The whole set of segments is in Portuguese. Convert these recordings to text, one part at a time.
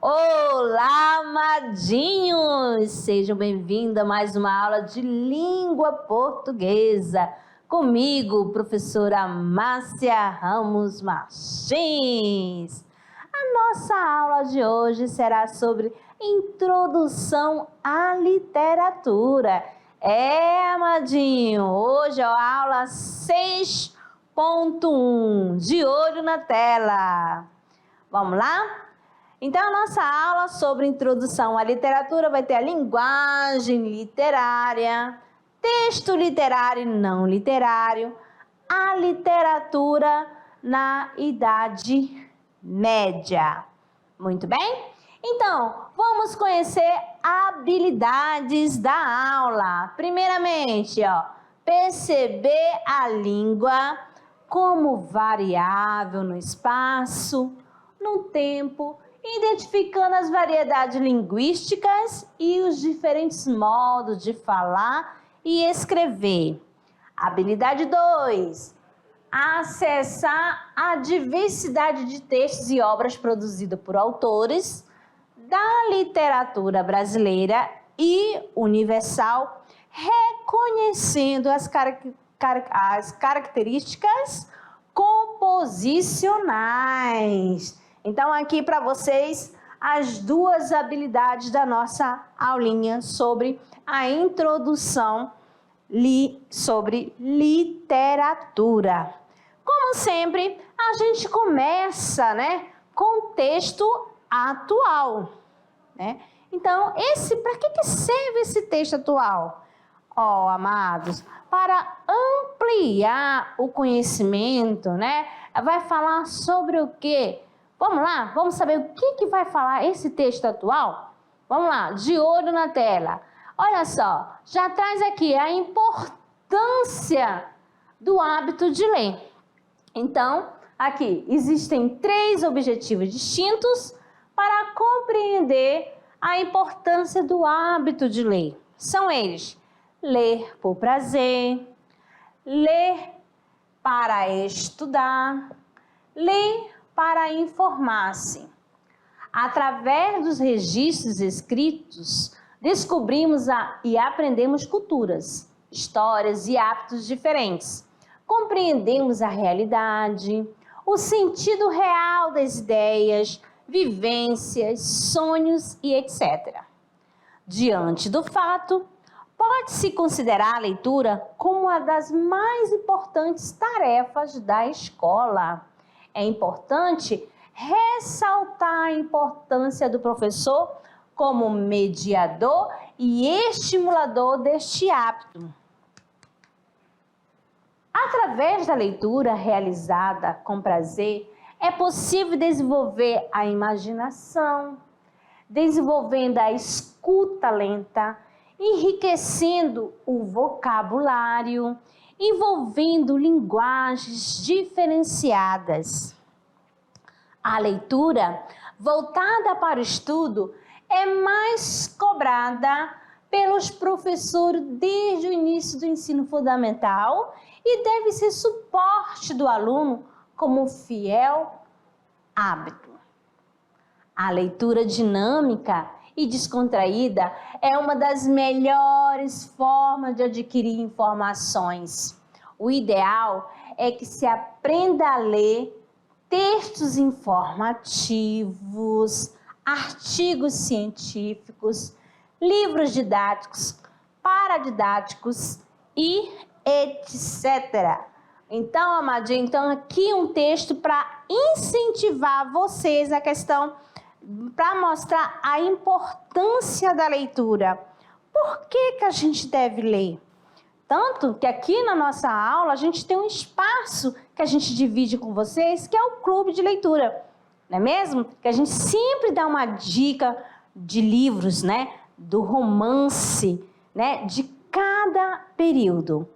Olá, amadinhos! Sejam bem-vindos a mais uma aula de língua portuguesa. Comigo, professora Márcia Ramos Martins. A nossa aula de hoje será sobre introdução à literatura. Amadinho, hoje é a aula 6.1, de olho na tela. Vamos lá? Então, a nossa aula sobre introdução à literatura vai ter a linguagem literária, texto literário e não literário, a literatura na Idade Média. Muito bem? Então, vamos conhecer habilidades da aula. Primeiramente, perceber a língua como variável no espaço, no tempo, identificando as variedades linguísticas e os diferentes modos de falar e escrever. Habilidade 2. Acessar a diversidade de textos e obras produzidas por autores da literatura brasileira e universal, reconhecendo as características composicionais. Então, aqui para vocês, as duas habilidades da nossa aulinha sobre a introdução sobre literatura. Como sempre, a gente começa, com o texto atual, Então, para que serve esse texto atual? Amados, para ampliar o conhecimento, Vai falar sobre o quê? Vamos lá? Vamos saber o que vai falar esse texto atual? Vamos lá, de olho na tela. Olha só, já traz aqui a importância do hábito de ler. Então, aqui existem 3 objetivos distintos para compreender a importância do hábito de ler. São eles: ler por prazer, ler para estudar, ler para informar-se. Através dos registros escritos, descobrimos e aprendemos culturas, histórias e hábitos diferentes. Compreendemos a realidade, o sentido real das ideias, vivências, sonhos e etc. Diante do fato, pode-se considerar a leitura como uma das mais importantes tarefas da escola. É importante ressaltar a importância do professor como mediador e estimulador deste hábito. Através da leitura realizada com prazer, é possível desenvolver a imaginação, desenvolvendo a escuta lenta, enriquecendo o vocabulário, envolvendo linguagens diferenciadas. A leitura voltada para o estudo é mais cobrada pelos professores desde o início do ensino fundamental e deve ser suporte do aluno como fiel hábito. A leitura dinâmica e descontraída é uma das melhores formas de adquirir informações. O ideal é que se aprenda a ler textos informativos, artigos científicos, livros didáticos, paradidáticos e etc. Então, amadinho, aqui um texto para incentivar vocês a questão, para mostrar a importância da leitura. Por que a gente deve ler? Tanto que aqui na nossa aula a gente tem um espaço que a gente divide com vocês, que é o clube de leitura, não é mesmo? Que a gente sempre dá uma dica de livros, do romance, de cada período.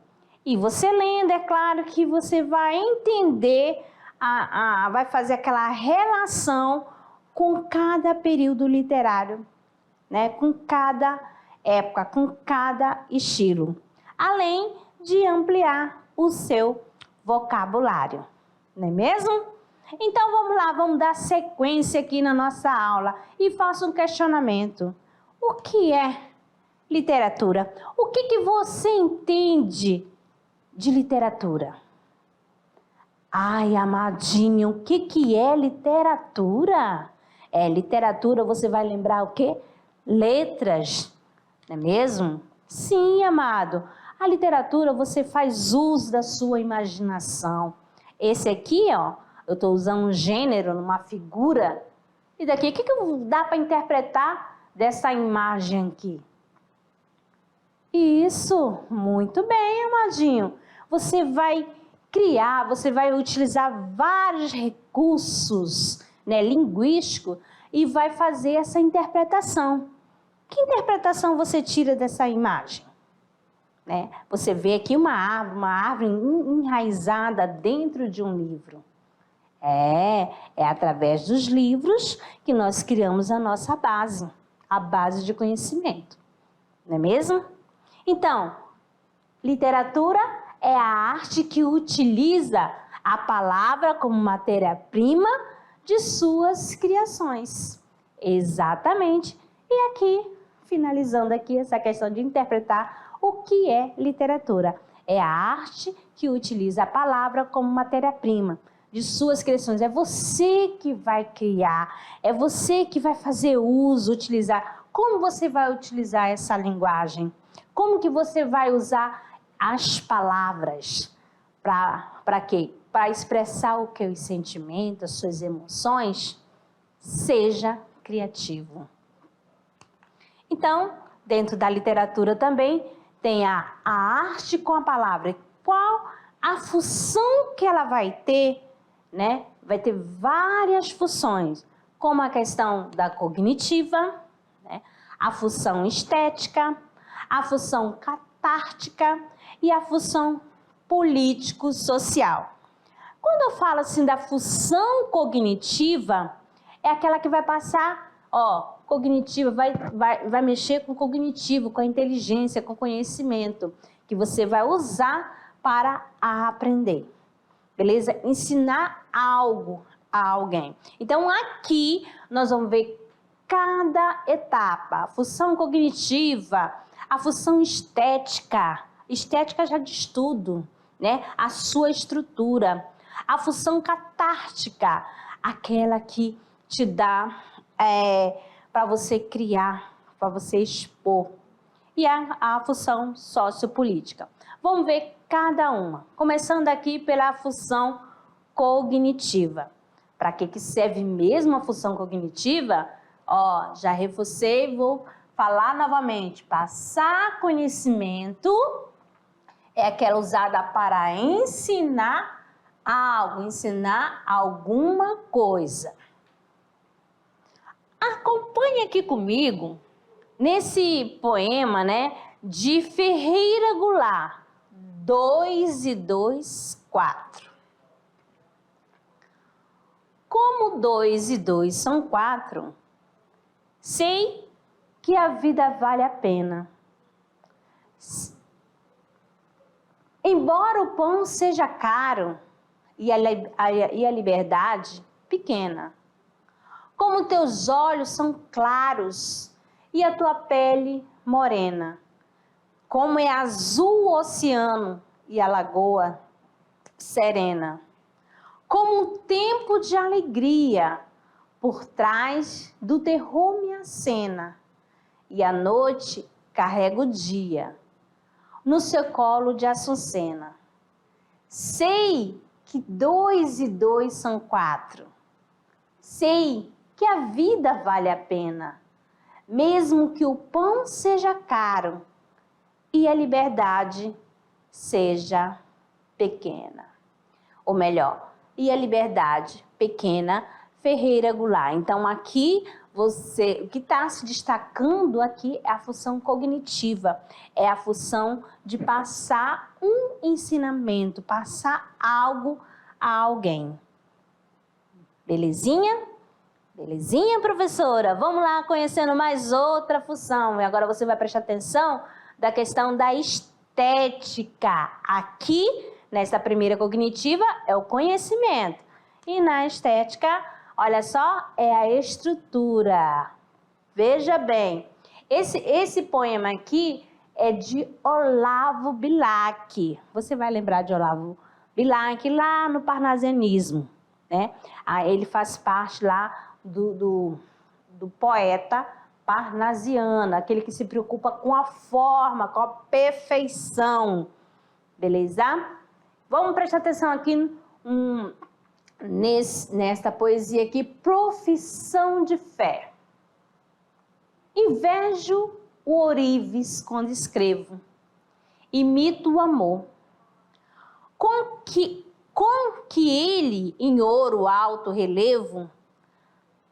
E você lendo, é claro que você vai entender, vai fazer aquela relação com cada período literário, com cada época, com cada estilo, além de ampliar o seu vocabulário, não é mesmo? Então vamos lá, vamos dar sequência aqui na nossa aula e faça um questionamento. O que é literatura? O que você entende de literatura? Ai, amadinho, o que é literatura? Literatura, você vai lembrar o quê? Letras, não é mesmo? Sim, amado. A literatura, você faz uso da sua imaginação. Esse aqui, ó, eu estou usando um gênero, uma figura. E daqui, o que dá para interpretar dessa imagem aqui? Isso, muito bem, amadinho. Você vai criar, você vai utilizar vários recursos, né, linguísticos e vai fazer essa interpretação. Que interpretação você tira dessa imagem? Né? Você vê aqui uma árvore enraizada dentro de um livro. É através dos livros que nós criamos a nossa base, a base de conhecimento. Não é mesmo? Então, literatura é a arte que utiliza a palavra como matéria-prima de suas criações. Exatamente. E aqui, finalizando aqui essa questão de interpretar o que é literatura. É a arte que utiliza a palavra como matéria-prima de suas criações. É você que vai criar, é você que vai fazer uso, utilizar. Como você vai utilizar essa linguagem? Como que você vai usar as palavras para quê? Para expressar o que? Os sentimentos, as suas emoções? Seja criativo. Então, dentro da literatura também tem a arte com a palavra. Qual a função que ela vai ter, né? Vai ter várias funções, como a questão da cognitiva, né? A função estética, a função catártica e a função político-social. Quando eu falo assim da função cognitiva, é aquela que vai passar, cognitiva, vai mexer com o cognitivo, com a inteligência, com o conhecimento, que você vai usar para aprender. Beleza? Ensinar algo a alguém. Então, aqui nós vamos ver cada etapa. A função cognitiva, a função estética. Estética já de estudo, né? A sua estrutura. A função catártica, aquela que te dá para você criar, para você expor. E a função sociopolítica. Vamos ver cada uma. Começando aqui pela função cognitiva. Para que serve mesmo a função cognitiva? Já reforcei e vou falar novamente. Passar conhecimento é aquela usada para ensinar algo, ensinar alguma coisa. Acompanhe aqui comigo nesse poema, né, de Ferreira Goulart, 2 e 2, 4. Como 2 e 2 são 4, sei que a vida vale a pena. Embora o pão seja caro e a liberdade pequena, como teus olhos são claros e a tua pele morena, como é azul o oceano e a lagoa serena, como um tempo de alegria por trás do terror me acena, e a noite carrega o dia no seu colo de açucena. Sei que 2 e 2 são 4, sei que a vida vale a pena, mesmo que o pão seja caro e a liberdade seja pequena. Ou melhor, e a liberdade pequena, Ferreira Goulart. Então aqui o que está se destacando aqui é a função cognitiva, é a função de passar um ensinamento, passar algo a alguém. Belezinha? Belezinha, professora? Vamos lá conhecendo mais outra função. E agora você vai prestar atenção da questão da estética. Aqui, nessa primeira cognitiva, é o conhecimento. E na estética, olha só, é a estrutura. Veja bem, esse poema aqui é de Olavo Bilac. Você vai lembrar de Olavo Bilac lá no parnasianismo, né? Ele faz parte lá do poeta parnasiano, aquele que se preocupa com a forma, com a perfeição, beleza? Vamos prestar atenção aqui nesta poesia aqui, Profissão de Fé. Invejo o ourives quando escrevo, imito o amor, com que ele em ouro alto relevo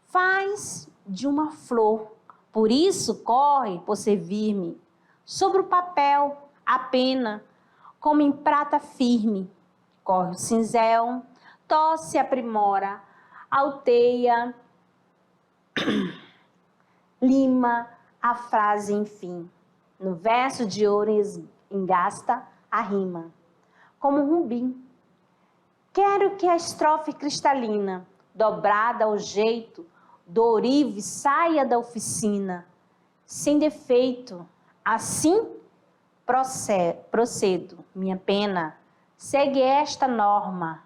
faz de uma flor, por isso corre por servir-me, sobre o papel a pena, como em prata firme, corre o cinzel, tosse aprimora, alteia, lima a frase enfim, no verso de ouro engasta a rima, como um rubim. Quero que a estrofe cristalina, dobrada ao jeito do ourive, saia da oficina, sem defeito, assim procedo, minha pena, segue esta norma,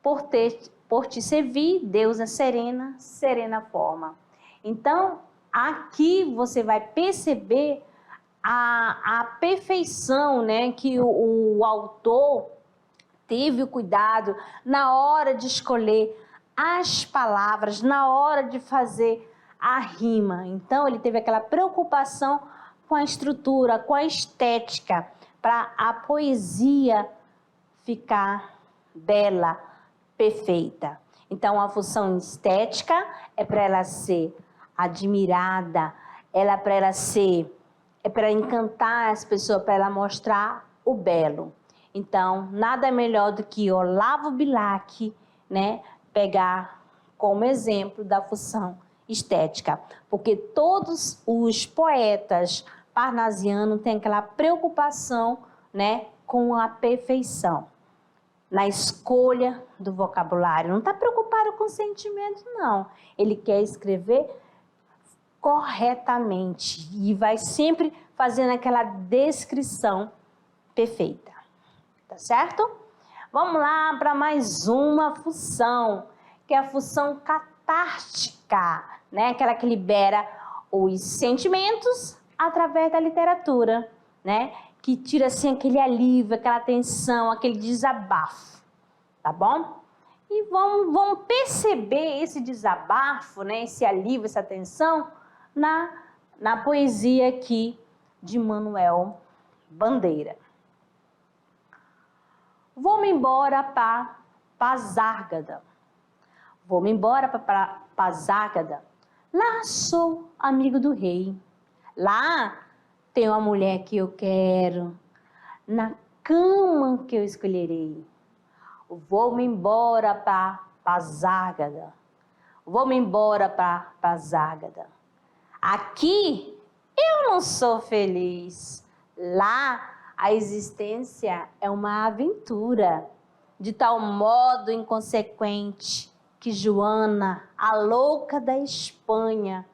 por te servir, deusa serena, serena forma. Então, aqui você vai perceber a perfeição, né, que o autor teve o cuidado na hora de escolher as palavras, na hora de fazer a rima. Então, ele teve aquela preocupação com a estrutura, com a estética, para a poesia ficar bela, perfeita. Então, a função estética é para ela ser admirada, é para encantar as pessoas, para ela mostrar o belo. Então, nada melhor do que Olavo Bilac, né, pegar como exemplo da função estética, porque todos os poetas parnasianos têm aquela preocupação, né, com a perfeição na escolha do vocabulário. Não está preocupado com sentimento, não. Ele quer escrever corretamente e vai sempre fazendo aquela descrição perfeita. Tá certo? Vamos lá para mais uma função, que é a função catártica, né? Aquela que libera os sentimentos através da literatura, né? Que tira assim aquele alívio, aquela tensão, aquele desabafo, tá bom? E vamos perceber esse desabafo, né? Esse alívio, essa tensão na poesia aqui de Manuel Bandeira. Vou-me embora para Pasárgada. Vou-me embora para Pasárgada. Lá sou amigo do rei. Lá tem uma mulher que eu quero. Na cama que eu escolherei. Vou-me embora para Pasárgada. Vou-me embora para Pasárgada. Aqui eu não sou feliz. Lá a existência é uma aventura, de tal modo inconsequente que Joana, a louca da Espanha,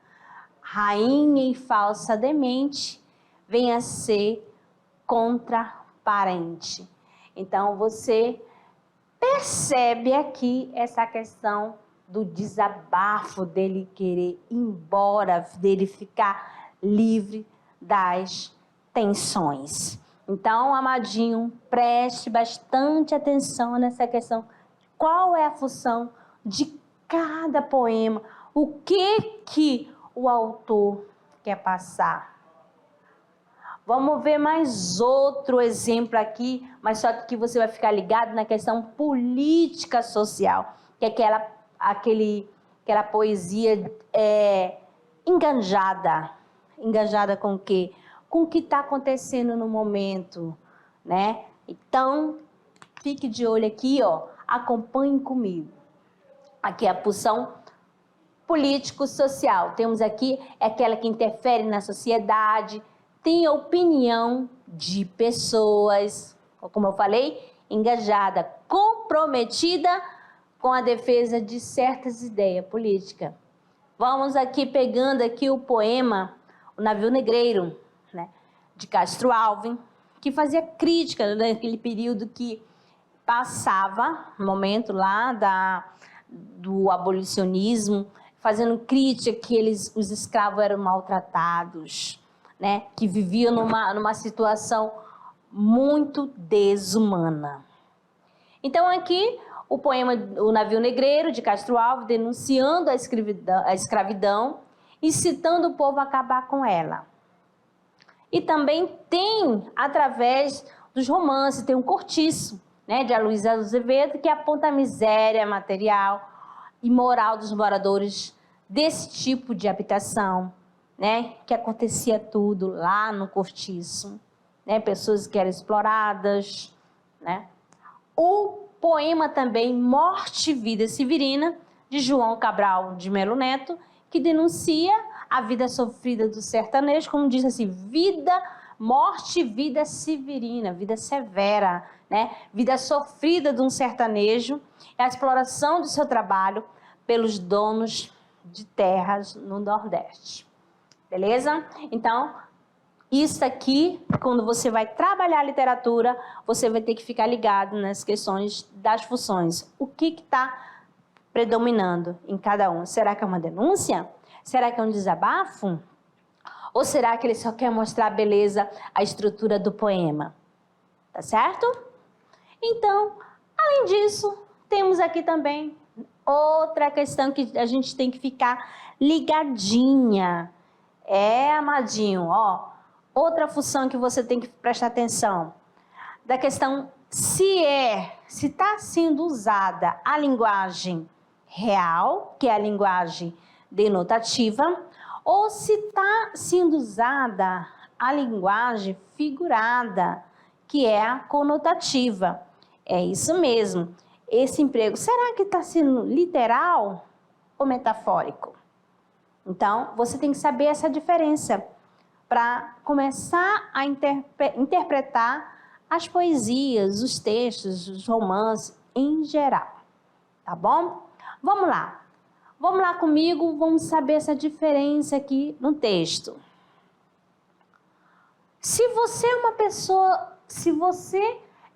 rainha e falsa demente, vem a ser contraparente. Então você percebe aqui essa questão do desabafo dele querer ir embora, dele ficar livre das tensões. Então, amadinho, preste bastante atenção nessa questão. Qual é a função de cada poema? O que o autor quer passar? Vamos ver mais outro exemplo aqui, mas só que você vai ficar ligado na questão política social, que é aquela poesia enganjada. Enganjada com o quê? Com o que está acontecendo no momento, né? Então, fique de olho aqui, ó, acompanhe comigo. Aqui é a função político-social. Temos aqui aquela que interfere na sociedade, tem a opinião de pessoas, como eu falei, engajada, comprometida com a defesa de certas ideias políticas. Vamos aqui pegando aqui o poema O Navio Negreiro, né, de Castro Alves, que fazia crítica naquele período que passava, momento lá do abolicionismo, fazendo crítica que os escravos eram maltratados, né, que viviam numa situação muito desumana. Então aqui o poema O Navio Negreiro, de Castro Alves, denunciando a escravidão e incitando o povo a acabar com ela. E também tem, através dos romances, tem um Cortiço, né, de Aloysio Azevedo, que aponta a miséria material e moral dos moradores desse tipo de habitação, né, que acontecia tudo lá no Cortiço, né, pessoas que eram exploradas, né. O poema também Morte e Vida Severina, de João Cabral de Melo Neto, que denuncia a vida sofrida do sertanejo, como diz assim, morte e vida severina, vida severa, né? Vida sofrida de um sertanejo, é a exploração do seu trabalho pelos donos de terras no Nordeste. Beleza? Então, isso aqui, quando você vai trabalhar a literatura, você vai ter que ficar ligado nas questões das funções. O que está predominando em cada um? Será que é uma denúncia? Será que é um desabafo? Ou será que ele só quer mostrar a beleza, a estrutura do poema? Tá certo? Então, além disso, temos aqui também outra questão que a gente tem que ficar ligadinha. Amadinho, ó, outra função que você tem que prestar atenção, da questão se está sendo usada a linguagem real, que é a linguagem denotativa, ou se está sendo usada a linguagem figurada, que é a conotativa. É isso mesmo. Esse emprego, será que está sendo literal ou metafórico? Então, você tem que saber essa diferença para começar a interpretar as poesias, os textos, os romances em geral. Tá bom? Vamos lá. Vamos lá comigo, vamos saber essa diferença aqui no texto. Se você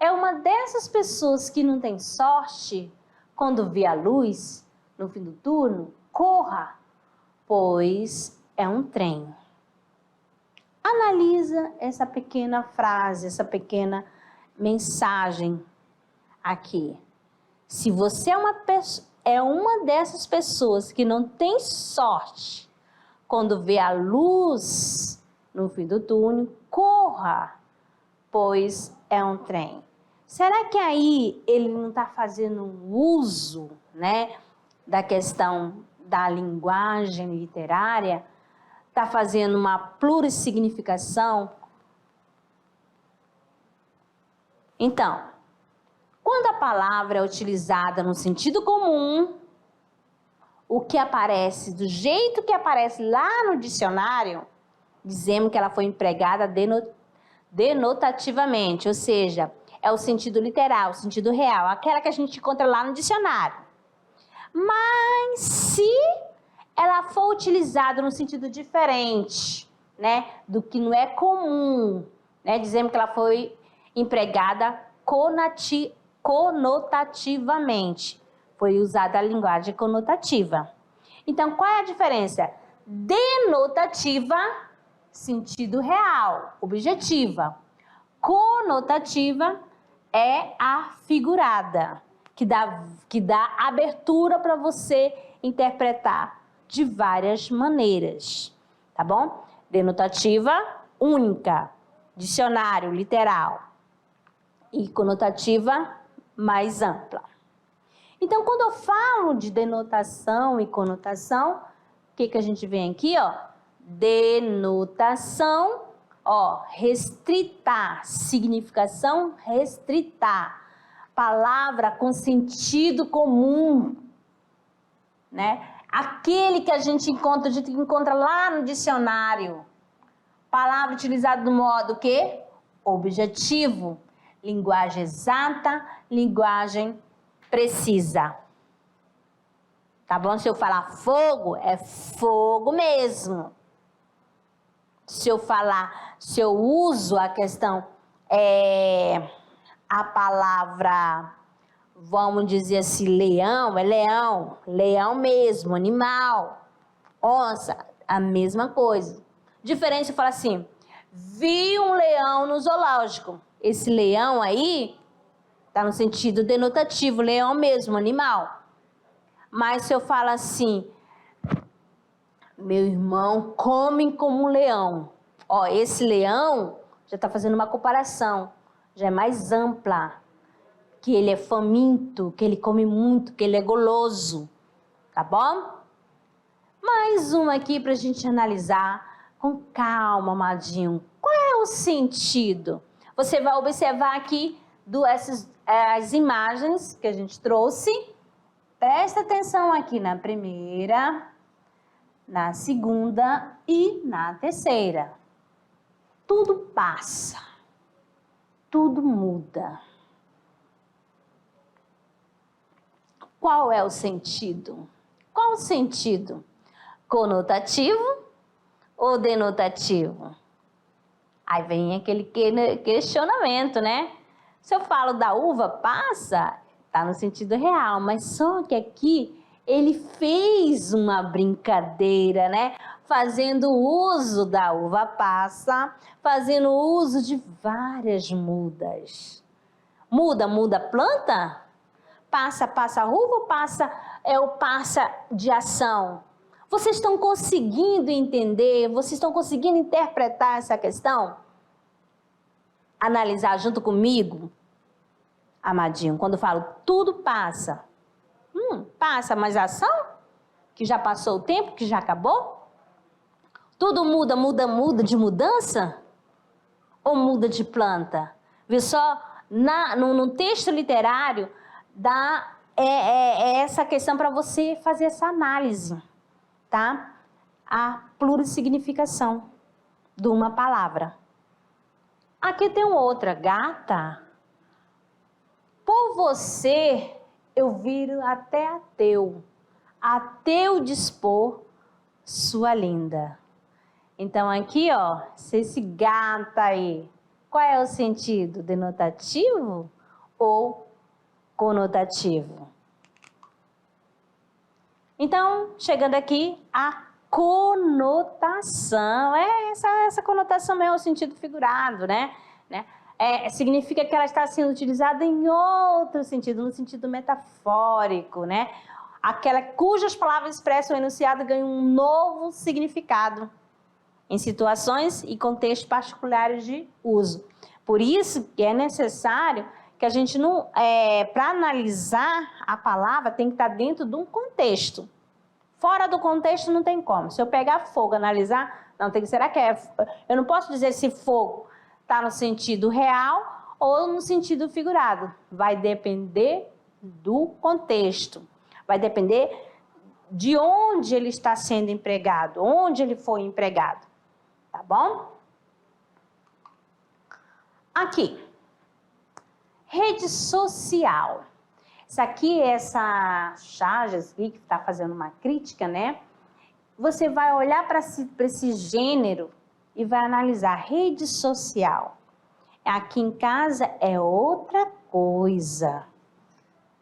é uma dessas pessoas que não tem sorte, quando vê a luz no fim do túnel, corra, pois é um trem. Analisa essa pequena frase, essa pequena mensagem aqui. Se você é uma dessas pessoas que não tem sorte, quando vê a luz no fim do túnel, corra, pois é um trem. Será que aí ele não está fazendo um uso, né, da questão da linguagem literária? Está fazendo uma plurissignificação? Então, quando a palavra é utilizada no sentido comum, o que aparece do jeito que aparece lá no dicionário, dizemos que ela foi empregada denotativamente, ou seja, é o sentido literal, o sentido real, aquela que a gente encontra lá no dicionário. Mas se ela for utilizada no sentido diferente, né, do que não é comum, né, dizemos que ela foi empregada conotativamente, foi usada a linguagem conotativa. Então, qual é a diferença? Denotativa, sentido real, objetiva. Conotativa é a figurada, que dá abertura para você interpretar de várias maneiras, tá bom? Denotativa única, dicionário literal, e conotativa mais ampla. Então, quando eu falo de denotação e conotação, o que a gente vem aqui, ó? Denotação, ó, restritar, significação restritar, palavra com sentido comum, né? Aquele que a gente encontra lá no dicionário. Palavra utilizada do modo que? Objetivo. Linguagem exata, linguagem precisa. Tá bom? Se eu falar fogo, é fogo mesmo. Se eu uso a questão, a palavra, vamos dizer assim, leão, é leão. Leão mesmo, animal. Onça, a mesma coisa. Diferente se eu falar assim, vi um leão no zoológico. Esse leão aí tá no sentido denotativo, leão mesmo, animal. Mas se eu falo assim, meu irmão come como um leão. Ó, esse leão já está fazendo uma comparação, já é mais ampla. Que ele é faminto, que ele come muito, que ele é goloso. Tá bom? Mais uma aqui para a gente analisar com calma, amadinho. Qual é o sentido? Você vai observar aqui as imagens que a gente trouxe. Presta atenção aqui na primeira, na segunda e na terceira. Tudo passa, tudo muda. Qual é o sentido? Qual o sentido? Conotativo ou denotativo? Aí vem aquele questionamento, né? Se eu falo da uva passa, tá no sentido real, mas só que aqui ele fez uma brincadeira, né? Fazendo uso da uva passa, fazendo uso de várias mudas. Muda a planta? Passa a uva ou passa de ação? Vocês estão conseguindo entender? Vocês estão conseguindo interpretar essa questão? Analisar junto comigo? Amadinho, quando eu falo tudo passa. Passa, mas a ação? Que já passou o tempo, que já acabou? Tudo muda de mudança? Ou muda de planta? Viu só? No texto literário, dá essa questão para você fazer essa análise, tá? A plurissignificação de uma palavra. Aqui tem outra, gata. Por você, eu viro até a teu dispor, sua linda. Então aqui, ó, esse gata aí, qual é o sentido? Denotativo ou conotativo? Então, chegando aqui, a conotação. Essa conotação é o sentido figurado, né? Significa que ela está sendo utilizada em outro sentido, no sentido metafórico, né? Aquela cujas palavras expressam o enunciado ganham um novo significado em situações e contextos particulares de uso. Por isso que é necessário que a gente não, para analisar a palavra, tem que estar dentro de um contexto. Fora do contexto não tem como. Se eu pegar fogo, analisar, não tem que será que eu não posso dizer se fogo está no sentido real ou no sentido figurado. Vai depender do contexto. Vai depender de onde ele está sendo empregado, onde ele foi empregado. Tá bom? Aqui. Rede social. Essa Chagas aqui, que está fazendo uma crítica, né? Você vai olhar para esse gênero e vai analisar. Rede social. Aqui em casa é outra coisa.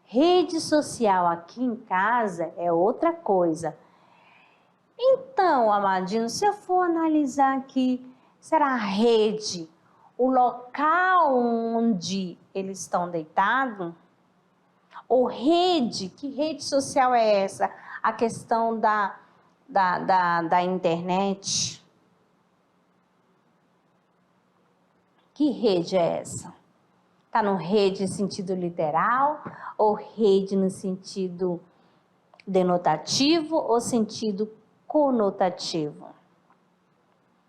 Rede social aqui em casa é outra coisa. Então, amadinho, se eu for analisar aqui, será a rede, o local onde eles estão deitados? Ou rede, que rede social é essa? A questão da internet. Que rede é essa? Está no rede no sentido literal, ou rede no sentido denotativo, ou sentido conotativo?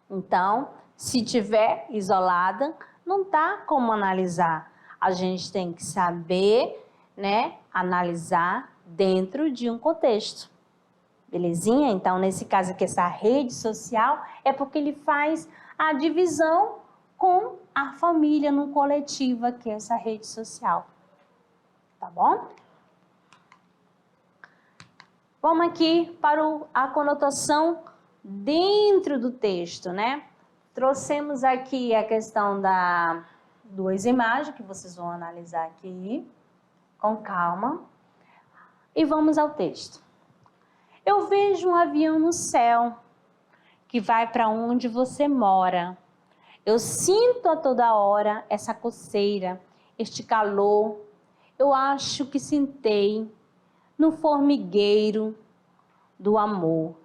Então, se tiver isolada, não tá como analisar. A gente tem que saber, né, analisar dentro de um contexto. Belezinha? Então, nesse caso aqui, essa rede social é porque ele faz a divisão com a família no coletivo, que é essa rede social. Tá bom? Vamos aqui para a conotação dentro do texto, né? Trouxemos aqui a questão das duas imagens que vocês vão analisar aqui com calma. E vamos ao texto. Eu vejo um avião no céu que vai para onde você mora. Eu sinto a toda hora essa coceira, este calor. Eu acho que sentei no formigueiro do amor.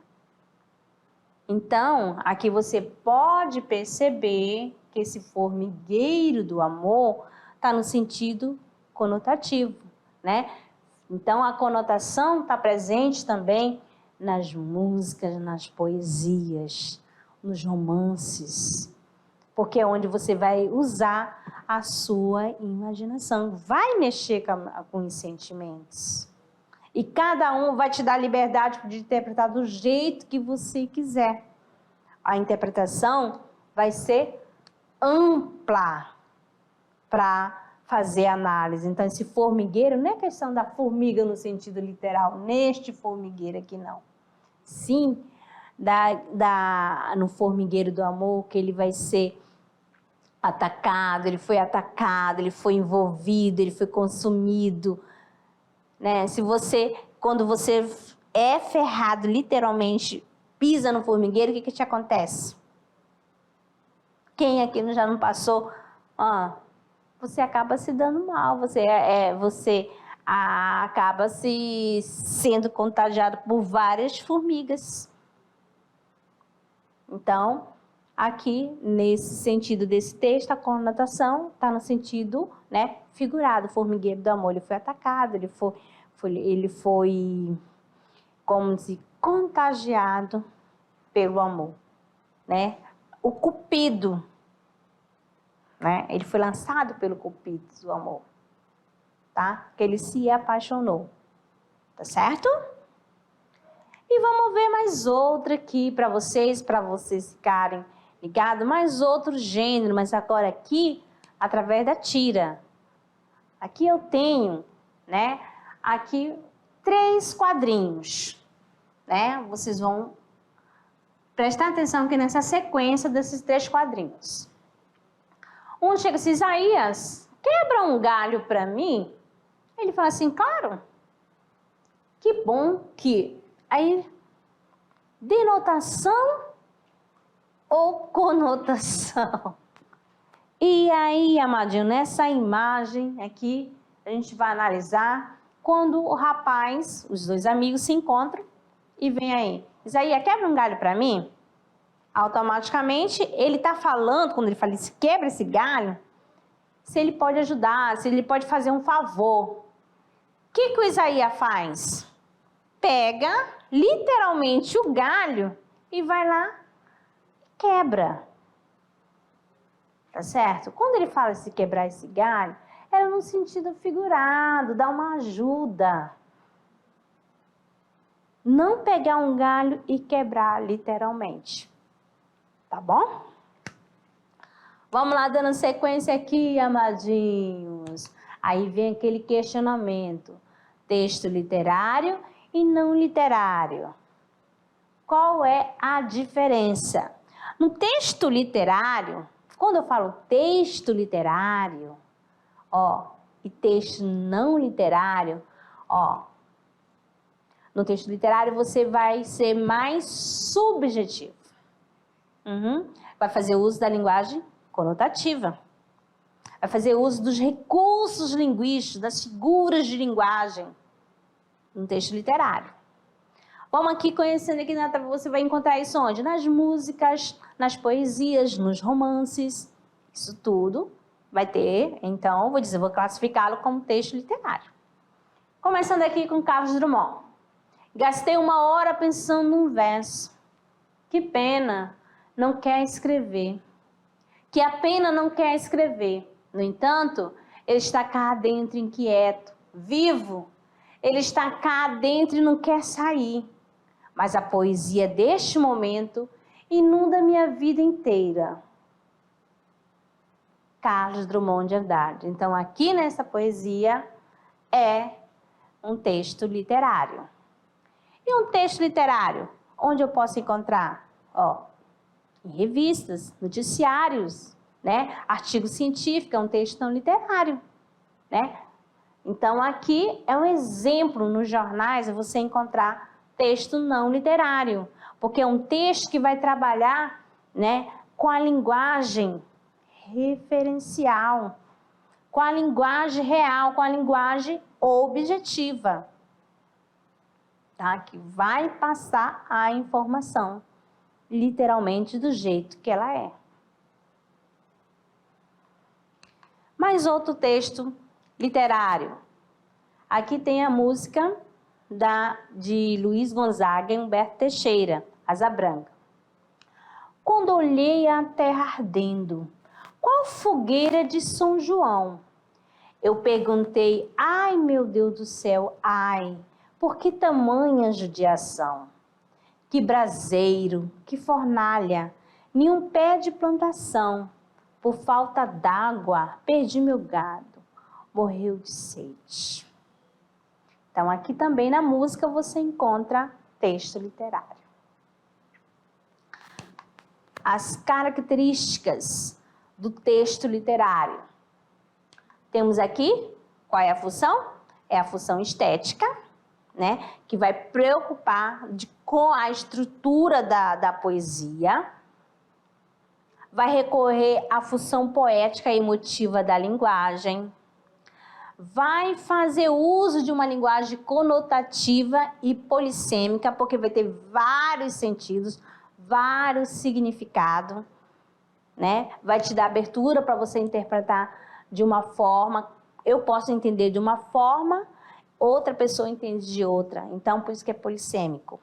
Então, aqui você pode perceber que esse formigueiro do amor está no sentido conotativo, né? Então, a conotação está presente também nas músicas, nas poesias, nos romances, porque é onde você vai usar a sua imaginação, vai mexer com os sentimentos. E cada um vai te dar liberdade de interpretar do jeito que você quiser. A interpretação vai ser ampla para fazer análise. Então, esse formigueiro não é questão da formiga no sentido literal, neste formigueiro aqui não. Sim, no formigueiro do amor, que ele vai ser atacado, ele foi envolvido, ele foi consumido, né? Quando você é ferrado, literalmente, pisa no formigueiro, o que te acontece? Quem aqui já não passou? Você acaba se dando mal, você acaba sendo contagiado por várias formigas. Então, aqui, nesse sentido desse texto, a conotação está no sentido, né, figurado. O formigueiro do amor, ele foi atacado, ele foi como se contagiado pelo amor, né? O cupido, né? Ele foi lançado pelo cupido do amor, tá? Que ele se apaixonou, tá certo? E vamos ver mais outra aqui para vocês ficarem ligados, mais outro gênero, mas agora aqui, através da tira. Aqui eu tenho, né? Aqui 3 quadrinhos, né? Vocês vão prestar atenção aqui nessa sequência desses 3 quadrinhos. Um chega assim, Isaías, quebra um galho para mim? Ele fala assim, claro. Que bom que... Aí, denotação ou conotação? E aí, amadinho, nessa imagem aqui, a gente vai analisar quando o rapaz, os 2 amigos se encontram e vem aí. Isaías, quebra um galho para mim? Automaticamente, ele está falando, quando ele fala, quebra esse galho, se ele pode ajudar, se ele pode fazer um favor. O que o Isaías faz? Pega, literalmente, o galho e vai lá e quebra. Tá certo? Quando ele fala se quebrar esse galho, é no sentido figurado, dá uma ajuda. Não pegar um galho e quebrar, literalmente. Tá bom? Vamos lá, dando sequência aqui, amadinhos. Aí vem aquele questionamento. Texto literário e não literário. Qual é a diferença? No texto literário, quando eu falo texto literário, e texto não literário, no texto literário você vai ser mais subjetivo. Vai fazer uso da linguagem conotativa. Vai fazer uso dos recursos linguísticos, das figuras de linguagem no texto literário. Vamos aqui conhecendo aqui, você vai encontrar isso onde? Nas músicas, nas poesias, nos romances. Isso tudo vai ter, então, vou classificá-lo como texto literário. Começando aqui com Carlos Drummond. Gastei 1 hora pensando num verso. Que pena, não quer escrever. Que a pena não quer escrever. No entanto, ele está cá dentro inquieto, vivo. Ele está cá dentro e não quer sair. Mas a poesia deste momento inunda minha vida inteira. Carlos Drummond de Andrade. Então, aqui nessa poesia é um texto literário. E um texto literário, onde eu posso encontrar? Ó, em revistas, noticiários, né? Artigo científico, é um texto não literário, né? Então, aqui é um exemplo nos jornais, você encontrar texto não literário, porque é um texto que vai trabalhar, né, com a linguagem referencial, com a linguagem real, com a linguagem objetiva, tá? Que vai passar a informação literalmente do jeito que ela é. Mais outro texto literário. Aqui tem a música de Luiz Gonzaga e Humberto Teixeira, Asa Branca. Quando olhei a terra ardendo, qual fogueira de São João? Eu perguntei, ai meu Deus do céu, ai, por que tamanha judiação? Que braseiro, que fornalha, nenhum pé de plantação. Por falta d'água, perdi meu gado, morreu de sede. Então, aqui também na música você encontra texto literário. As características do texto literário. Temos aqui, qual é a função? É a função estética, né? Que vai preocupar com a estrutura da poesia. Vai recorrer à função poética e emotiva da linguagem. Vai fazer uso de uma linguagem conotativa e polissêmica, porque vai ter vários sentidos, vários significados, né? Vai te dar abertura para você interpretar de uma forma, eu posso entender de uma forma, outra pessoa entende de outra. Então, por isso que é polissêmico.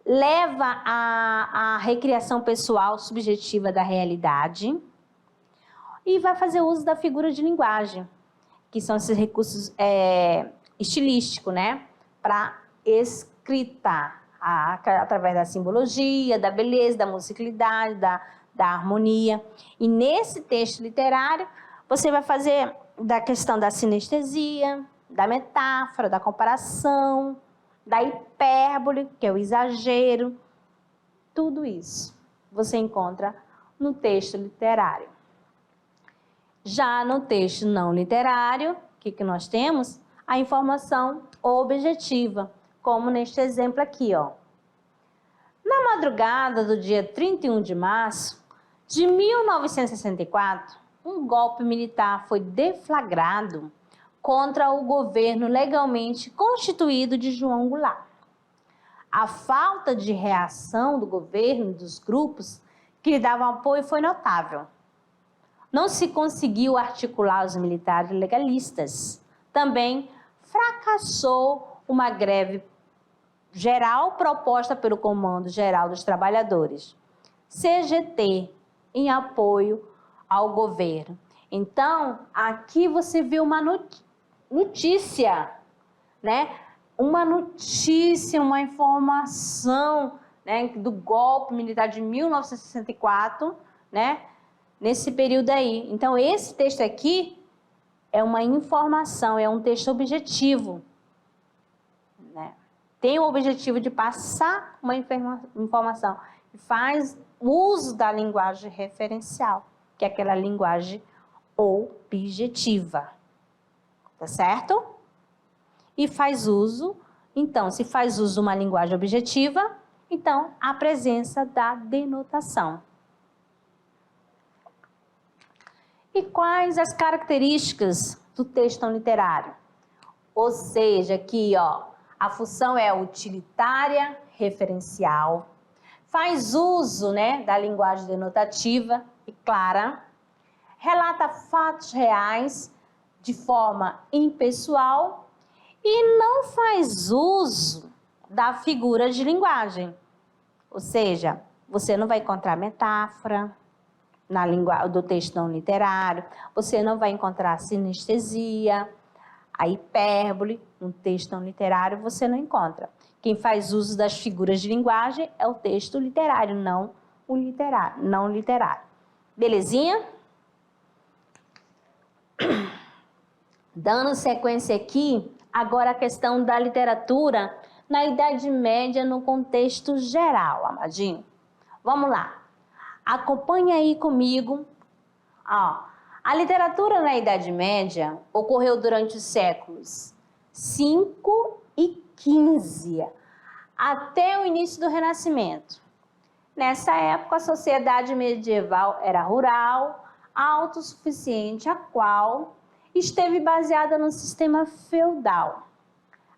Leva à recriação pessoal subjetiva da realidade e vai fazer uso da figura de linguagem, que são esses recursos estilísticos, né? Para escrita, através da simbologia, da beleza, da musicalidade, da harmonia. E nesse texto literário, você vai fazer da questão da sinestesia, da metáfora, da comparação, da hipérbole, que é o exagero. Tudo isso você encontra no texto literário. Já no texto não literário, o que nós temos? A informação objetiva, como neste exemplo aqui, ó. Na madrugada do dia 31 de março de 1964, um golpe militar foi deflagrado contra o governo legalmente constituído de João Goulart. A falta de reação do governo e dos grupos que lhe davam apoio foi notável. Não se conseguiu articular os militares legalistas. Também fracassou uma greve geral proposta pelo Comando Geral dos Trabalhadores, CGT, em apoio ao governo. Então, aqui você vê uma notícia, né? Uma notícia, uma informação, né, do golpe militar de 1964, né? Nesse período aí. Então, esse texto aqui é uma informação, é um texto objetivo, né? Tem o objetivo de passar uma informação. Faz uso da linguagem referencial, que é aquela linguagem objetiva. Tá certo? E faz uso, então, se faz uso de uma linguagem objetiva, então, a presença da denotação. E quais as características do texto não literário? Ou seja, aqui, ó, a função é utilitária, referencial, faz uso, né, da linguagem denotativa e clara, relata fatos reais de forma impessoal e não faz uso da figura de linguagem. Ou seja, você não vai encontrar metáfora na linguagem do texto não literário, você não vai encontrar sinestesia, a hipérbole, no texto não literário você não encontra. Quem faz uso das figuras de linguagem é o texto literário, não o literário, não literário. Belezinha? Dando sequência aqui, agora a questão da literatura na Idade Média no contexto geral, amadinho? Vamos lá. Acompanhe aí comigo. Ó, a literatura na Idade Média ocorreu durante os séculos 5 e 15, até o início do Renascimento. Nessa época, a sociedade medieval era rural, autossuficiente, a qual esteve baseada no sistema feudal.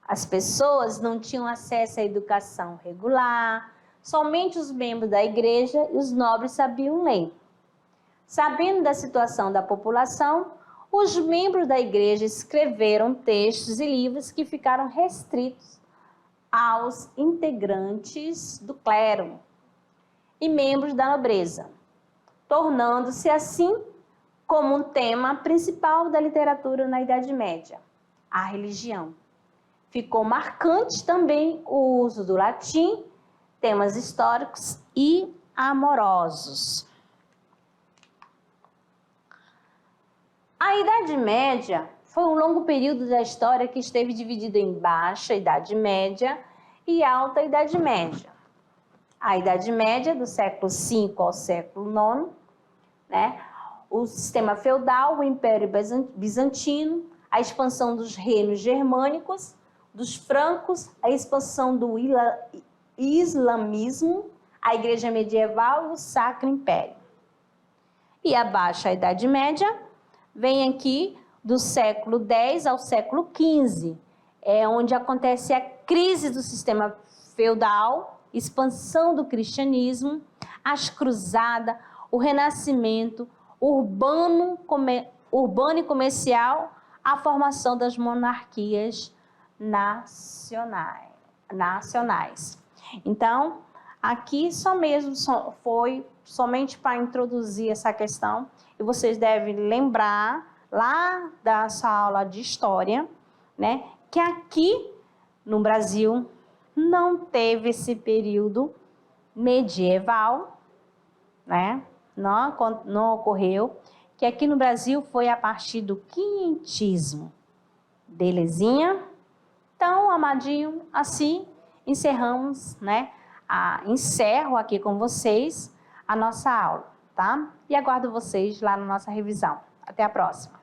As pessoas não tinham acesso à educação regular, somente os membros da igreja e os nobres sabiam ler. Sabendo da situação da população, os membros da igreja escreveram textos e livros que ficaram restritos aos integrantes do clero e membros da nobreza, tornando-se assim como um tema principal da literatura na Idade Média, a religião. Ficou marcante também o uso do latim, temas históricos e amorosos. A Idade Média foi um longo período da história que esteve dividido em Baixa Idade Média e Alta Idade Média. A Idade Média, do século V ao século IX, né? O sistema feudal, o Império Bizantino, a expansão dos reinos germânicos, dos francos, a expansão do islamismo, a Igreja Medieval e o Sacro Império. E a Baixa Idade Média vem aqui do século X ao século XV, onde acontece a crise do sistema feudal, expansão do cristianismo, as cruzadas, o renascimento urbano e comercial, a formação das monarquias nacionais. Então, aqui foi somente para introduzir essa questão, e vocês devem lembrar lá da sua aula de história, né, que aqui no Brasil não teve esse medieval, né? Não ocorreu, que aqui no Brasil foi a partir do quinhentismo. Belezinha? Então, amadinho, assim encerramos, né? Encerro aqui com vocês a nossa aula, tá? E aguardo vocês lá na nossa revisão. Até a próxima.